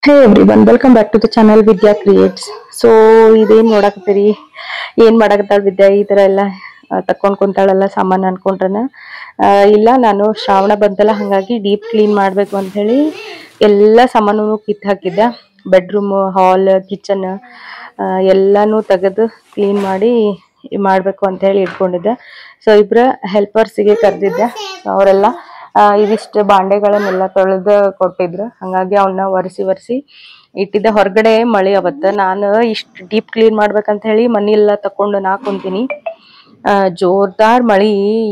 Hey everyone welcome back to the channel Vidya creates. So ಇದೇನ್ ನೋಡಕತ್ತೀರಿ, ಏನ್ ಮಾಡಕತ್ತಾಳ ವಿದ್ಯಾ ಈ ತರ ಎಲ್ಲ ತಕೊಂಡ್ ಕುಂತಾಳಲ್ಲ ಸಾಮಾನು ಅನ್ಕೊಂಡ್ರನ. ಇಲ್ಲ, ನಾನು ಶ್ರಾವಣ ಬಂತಲ್ಲ ಹಂಗಾಗಿ ಡೀಪ್ ಕ್ಲೀನ್ ಮಾಡ್ಬೇಕು ಅಂತ ಹೇಳಿ ಎಲ್ಲ ಸಾಮಾನು ಕಿತ್ ಹಾಕಿದ್ದೆ. ಬೆಡ್ರೂಮ್, ಹಾಲ್, ಕಿಚನ್ ಎಲ್ಲಾನು ತೆಗೆದು ಕ್ಲೀನ್ ಮಾಡಿ ಮಾಡ್ಬೇಕು ಅಂತ ಹೇಳಿ ಇಟ್ಕೊಂಡಿದ್ದೆ. ಸೊ ಇಬ್ರ ಹೆಲ್ಪರ್ಸಿಗೆ ಕರೆದಿದ್ದೆ. ಅವರೆಲ್ಲ ಇದಿಷ್ಟು ಬಾಂಡೆಗಳನ್ನೆಲ್ಲ ತೊಳೆದು ಕೊಟ್ಟಿದ್ರು. ಹಂಗಾಗಿ ಅವನ್ನ ಒರೆಸಿ ಇಟ್ಟಿದ್ದೆ. ಹೊರಗಡೆ ಮಳೆ ಅವತ್ತ. ನಾನು ಇಷ್ಟು ಡೀಪ್ ಕ್ಲೀನ್ ಮಾಡ್ಬೇಕಂತ ಹೇಳಿ ಮನಿ ಎಲ್ಲ ತಕೊಂಡು ನಾ ಕುಂತೀನಿ. ಜೋರ್ದಾರ್ ಮಳಿ.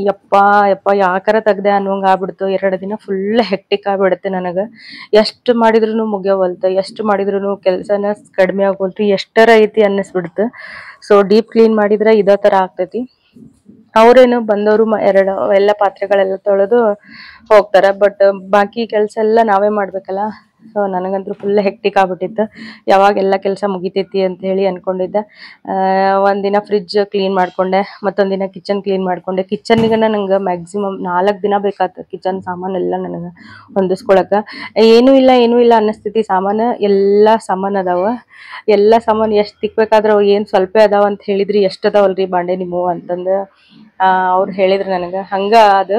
ಯಪ್ಪ ಯಪ್ಪ ಯಾಕಾರ ತೆಗ್ದೆ ಅನ್ನೋಂಗ ಆಗ್ಬಿಡ್ತು. 2 ದಿನ ಫುಲ್ ಹೆಕ್ಟಿಕ್ ಆಗ್ಬಿಡುತ್ತೆ ನನಗ. ಎಷ್ಟು ಮಾಡಿದ್ರು ಮುಗಿಯವಲ್ತು, ಎಷ್ಟು ಮಾಡಿದ್ರು ಕೆಲ್ಸನ ಕಡಿಮೆ ಆಗೋಲ್ತು, ಎಷ್ಟರ ಐತಿ ಅನ್ನಿಸ್ಬಿಡ್ತು. ಸೊ ಡೀಪ್ ಕ್ಲೀನ್ ಮಾಡಿದ್ರೆ ಇದೇ ತರ ಆಗ್ತೈತಿ. ಅವ್ರೇನು ಬಂದವರು ಎಲ್ಲ ಪಾತ್ರೆಗಳೆಲ್ಲ ತೊಳೆದು ಹೋಗ್ತಾರ. ಬಟ್ ಬಾಕಿ ಕೆಲಸ ಎಲ್ಲ ನಾವೇ ಮಾಡ್ಬೇಕಲ್ಲ. ಸೊ ನನಗಂತೂ ಫುಲ್ ಹೆಕ್ಟಿಕ್ ಆಗ್ಬಿಟ್ಟಿತ್ತು. ಯಾವಾಗ ಎಲ್ಲ ಕೆಲಸ ಮುಗಿತೈತಿ ಅಂತ ಹೇಳಿ ಅನ್ಕೊಂಡಿದ್ದೆ. ಒಂದಿನ ಫ್ರಿಡ್ಜ್ ಕ್ಲೀನ್ ಮಾಡ್ಕೊಂಡೆ, ಮತ್ತೊಂದಿನ ಕಿಚನ್ ಕ್ಲೀನ್ ಮಾಡ್ಕೊಂಡೆ. ಕಿಚನ್ನಿಗೆ ನಂಗೆ ಮ್ಯಾಕ್ಸಿಮಮ್ 4 ದಿನ ಬೇಕಾಗ್ತದೆ ಕಿಚನ್ ಸಾಮಾನೆಲ್ಲ ನನಗೆ ಹೊಂದಿಸ್ಕೊಳಕ. ಏನೂ ಇಲ್ಲ ಅನ್ನಿಸ್ತೈತಿ. ಎಲ್ಲ ಸಾಮಾನು ಅದಾವ. ಎಲ್ಲ ಸಾಮಾನು ಎಷ್ಟು ತಿಕ್ಬೇಕಾದ್ರೆ ಏನು ಸ್ವಲ್ಪ ಅದಾವ ಅಂತ ಹೇಳಿದ್ರಿ, ಎಷ್ಟು ಅದಾವಲ್ರಿ ಬಾಂಡೆ ನಿಮ್ಮವು ಅಂತಂದು ಅವ್ರು ಹೇಳಿದ್ರು ನನಗೆ. ಹಂಗ ಅದು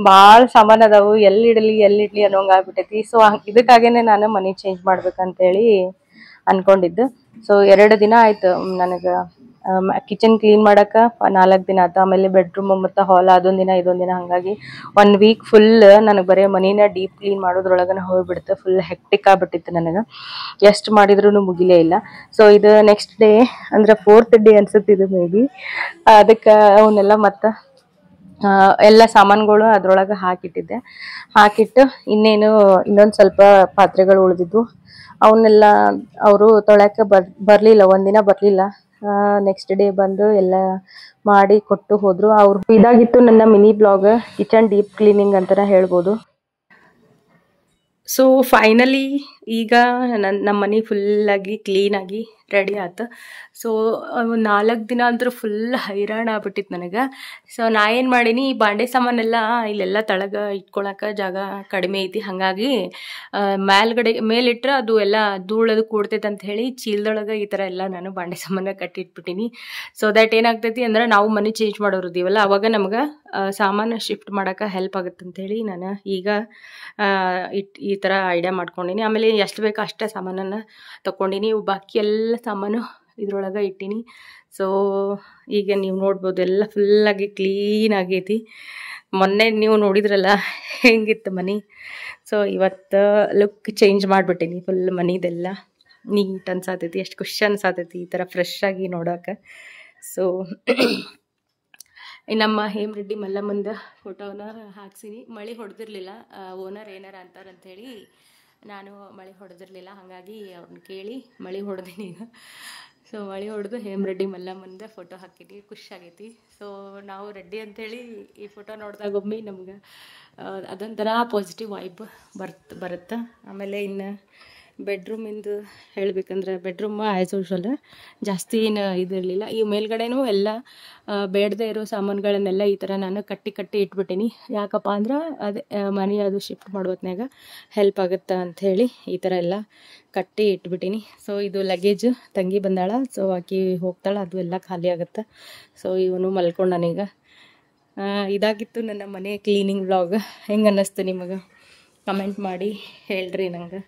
ಭಾಳ ಸಾಮಾನು ಅದಾವು, ಎಲ್ಲಿಡ್ಲಿ ಅನ್ನೋಂಗ ಆಗ್ಬಿಟ್ಟೈತಿ. ಸೊ ಇದಕ್ಕಾಗೇನೆ ನಾನು ಮನಿ ಚೇಂಜ್ ಮಾಡ್ಬೇಕಂತೇಳಿ ಅನ್ಕೊಂಡಿದ್ದು. ಸೊ 2 ದಿನ ಆಯ್ತು ನನಗೆ ಕಿಚನ್ ಕ್ಲೀನ್ ಮಾಡಕ. 4 ದಿನ ಆಯ್ತು. ಆಮೇಲೆ ಬೆಡ್ರೂಮ್ ಮತ್ತು ಹಾಲ್ ಅದೊಂದು ದಿನ ಇದೊಂದು ದಿನ, ಹಂಗಾಗಿ 1 ವೀಕ್ ಫುಲ್ ನನಗೆ ಬರೀ ಮನಿನ ಡೀಪ್ ಕ್ಲೀನ್ ಮಾಡೋದ್ರೊಳಗನ ಹೋಗ್ಬಿಡ್ತು. ಫುಲ್ ಹೆಕ್ಟಿಕ್ ಆಗ್ಬಿಟ್ಟಿತ್ತು ನನಗೆ. ಎಷ್ಟು ಮಾಡಿದ್ರು ಮುಗಿಲೇ ಇಲ್ಲ. ಸೊ ಇದು ನೆಕ್ಸ್ಟ್ ಡೇ ಅಂದ್ರೆ 4th ಡೇ ಅನ್ಸುತ್ತೆ ಇದು ಮೇ ಬಿ. ಅದಕ್ಕೆ ಅವನ್ನೆಲ್ಲ ಮತ್ತೆ ಎಲ್ಲ ಸಾಮಾನುಗಳು ಅದ್ರೊಳಗೆ ಹಾಕಿಟ್ಟು ಇನ್ನೊಂದು ಸ್ವಲ್ಪ ಪಾತ್ರೆಗಳು ಉಳಿದಿದ್ವು. ಅವನ್ನೆಲ್ಲ ಅವರು ತೊಳ್ಯಾಕ ಬರ್ಲಿಲ್ಲ. ಒಂದಿನ ಬರ್ಲಿಲ್ಲ. ನೆಕ್ಸ್ಟ್ ಡೇ ಬಂದು ಎಲ್ಲ ಮಾಡಿ ಕೊಟ್ಟು ಹೋದ್ರು. ಅವ್ರು ಇದಾಗಿತ್ತು ನನ್ನ mini blog, kitchen deep cleaning ಅಂತಾನೆ ಹೇಳ್ಬೋದು. ಸೊ ಫೈನಲಿ ಈಗ ನಮ್ಮ ಮನೆ ಫುಲ್ಲಾಗಿ ಕ್ಲೀನಾಗಿ ರೆಡಿ ಆಯ್ತು. ಸೊ 4 ದಿನ ಅಂತೂ ಫುಲ್ ಹೈರಾಣ ಆಗ್ಬಿಟ್ಟಿತ್ತು ನನಗೆ. ಸೊ ನಾ ಏನು ಮಾಡೀನಿ, ಈ ಬಾಂಡೆ ಸಾಮಾನೆಲ್ಲ ಇಲ್ಲೆಲ್ಲ ತಳಗ ಇಟ್ಕೊಳಕ್ಕೆ ಜಾಗ ಕಡಿಮೆ ಐತಿ. ಹಾಗಾಗಿ ಮೇಲಿಟ್ರೆ ಅದು ಎಲ್ಲ ಧೂಳದು ಕೂಡ್ತೈತೆ ಅಂತ ಹೇಳಿ ಚೀಲದೊಳಗೆ ಈ ಥರ ಎಲ್ಲ ನಾನು ಬಾಂಡೆ ಸಾಮಾನ ಕಟ್ಟಿಟ್ಬಿಟ್ಟಿನಿ. ಸೊ ದ್ಯಾಟ್ ಏನಾಗ್ತೈತಿ ಅಂದ್ರೆ ನಾವು ಮನೆ ಚೇಂಜ್ ಮಾಡೋರು ಇದ್ದೀವಲ್ಲ, ಅವಾಗ ನಮ್ಗೆ ಸಾಮಾನು ಶಿಫ್ಟ್ ಮಾಡೋಕೆ ಹೆಲ್ಪ್ ಆಗುತ್ತೆ ಅಂಥೇಳಿ ನಾನು ಈಗ ಈ ಥರ ಐಡಿಯಾ ಮಾಡ್ಕೊಂಡಿನಿ. ಆಮೇಲೆ ಎಷ್ಟು ಬೇಕು ಅಷ್ಟೇ ಸಾಮಾನನ್ನು ತೊಗೊಂಡಿನಿ. ಬಾಕಿ ಎಲ್ಲ ಸಾಮಾನು ಇದ್ರೊಳಗೆ ಇಟ್ಟೀನಿ. ಸೊ ಈಗ ನೀವು ನೋಡ್ಬೋದು ಎಲ್ಲ ಫುಲ್ಲಾಗಿ ಕ್ಲೀನ್ ಆಗೈತಿ. ಮೊನ್ನೆ ನೀವು ನೋಡಿದ್ರಲ್ಲ ಹೆಂಗಿತ್ತು ಮನೆ. ಸೊ ಇವತ್ತು ಲುಕ್ ಚೇಂಜ್ ಮಾಡಿಬಿಟ್ಟೀನಿ. ಫುಲ್ ಮನಿದೆಲ್ಲ ನೀಟ್ ಅನ್ಸಾತೈತಿ. ಎಷ್ಟು ಖುಷಿ ಅನ್ಸಾತೈತಿ ಈ ಥರ ಫ್ರೆಶ್ ಆಗಿ ನೋಡೋಕೆ. ಸೊ ನಮ್ಮ ಹೇಮರೆಡ್ಡಿ ಮಲ್ಲಮ್ಮಂದು ಫೋಟೋನ ಹಾಕ್ಸೀನಿ. ಮಳೆ ಹೊಡೆದಿರಲಿಲ್ಲ. ಓನರ್ ಏನಾರ ಅಂತಾರಂಥೇಳಿ ನಾನು ಮಳೆ ಹೊಡೆದಿರಲಿಲ್ಲ. ಹಾಗಾಗಿ ಅವ್ರನ್ನ ಕೇಳಿ ಮಳೆ ಹೊಡೆದೀನಿ ಈಗ. ಸೊ ಮಳೆ ಹೊಡೆದು ಹೇಮರೆಡ್ಡಿ ಮಲ್ಲಮ್ಮಂದು ಫೋಟೋ ಹಾಕಿದ್ವಿ. ಖುಷಿಯಾಗೈತಿ. ಸೊ ನಾವು ರೆಡ್ಡಿ ಅಂಥೇಳಿ ಈ ಫೋಟೋ ನೋಡಿದಾಗ ಒಮ್ಮೆ ನಮ್ಗೆ ಅದೊಂಥರ ಪಾಸಿಟಿವ್ ವೈಬ್ ಬರುತ್ತೆ. ಆಮೇಲೆ ಇನ್ನು ಬೆಡ್ರೂಮಿಂದು ಹೇಳಬೇಕಂದ್ರೆ ಬೆಡ್ರೂಮ್ ಆ್ಯಸ್ ಯೂಶ್ವಲ್ ಜಾಸ್ತಿ ಏನು ಇದಿರಲಿಲ್ಲ. ಈ ಮೇಲ್ಗಡೆನೂ ಎಲ್ಲ ಬೇಡದೇ ಇರೋ ಸಾಮಾನುಗಳನ್ನೆಲ್ಲ ಈ ಥರ ನಾನು ಕಟ್ಟಿ ಇಟ್ಬಿಟ್ಟೀನಿ. ಯಾಕಪ್ಪ ಅಂದ್ರೆ ಅದೇ ಮನೆ ಅದು ಶಿಫ್ಟ್ ಮಾಡೋತ್ನಾಗ ಹೆಲ್ಪ್ ಆಗುತ್ತೆ ಅಂಥೇಳಿ ಈ ಥರ ಎಲ್ಲ ಕಟ್ಟಿ ಇಟ್ಬಿಟ್ಟೀನಿ. ಸೊ ಇದು ಲಗೇಜ್ ತಂಗಿ ಬಂದಾಳ. ಸೊ ಆಕಿ ಹೋಗ್ತಾಳೆ, ಅದು ಎಲ್ಲ ಖಾಲಿ ಆಗುತ್ತೆ. ಸೊ ಇವನು ಮಲ್ಕೊಂಡನೀಗ. ಇದಾಗಿತ್ತು ನನ್ನ ಮನೆ ಕ್ಲೀನಿಂಗ್ ವ್ಲಾಗ್. ಹೆಂಗೆ ಅನ್ನಿಸ್ತು ನಿಮಗೆ ಕಮೆಂಟ್ ಮಾಡಿ ಹೇಳ್ರಿ ನಂಗೆ.